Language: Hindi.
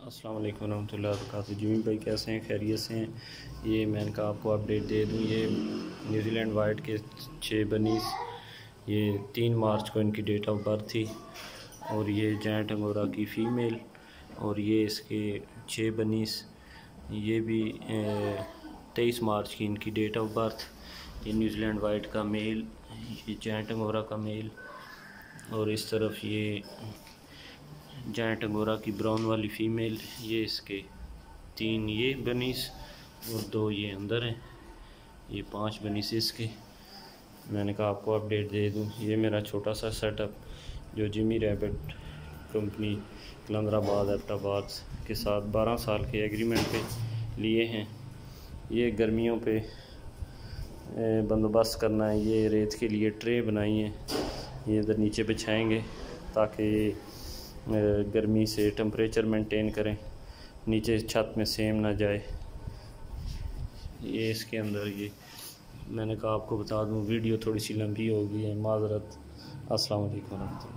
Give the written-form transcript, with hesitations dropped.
अस्सलाम वालेकुम रहमतुल्लाहि व बरकातुहू। जिमी भाई कैसे हैं, खैरियत से हैं। ये मैंने कहा आपको अपडेट दे दूं। ये न्यूजीलैंड वाइट के 6 बनीस, ये 3 मार्च को इनकी डेट ऑफ बर्थ थी। और ये जायंट अंगोरा की फ़ीमेल, और ये इसके 6 बनीस, ये भी 23 मार्च की इनकी डेट ऑफ बर्थ। ये न्यूजीलैंड वाइट का मेल, ये जायंट अंगोरा का मेल, और इस तरफ ये जायंट अंगोरा की ब्राउन वाली फ़ीमेल। ये इसके 3 ये बनीस और 2 ये अंदर हैं। ये 5 बनीस इसके। मैंने कहा आपको अपडेट दे दूं। ये मेरा छोटा सा सेटअप जो जिमी रैबिट कंपनी कलंदराबाद एबटाबाद के साथ 12 साल के एग्रीमेंट पे लिए हैं। ये गर्मियों पे बंदोबस्त करना है। ये रेत के लिए ट्रे बनाई हैं, ये इधर नीचे बिछाएंगे ताकि गर्मी से टेम्परेचर मेंटेन करें, नीचे छत में सेम ना जाए। ये इसके अंदर ये मैंने कहा आपको बता दूं। वीडियो थोड़ी सी लंबी हो गई है, माज़रत। अस्सलाम वालेकुम।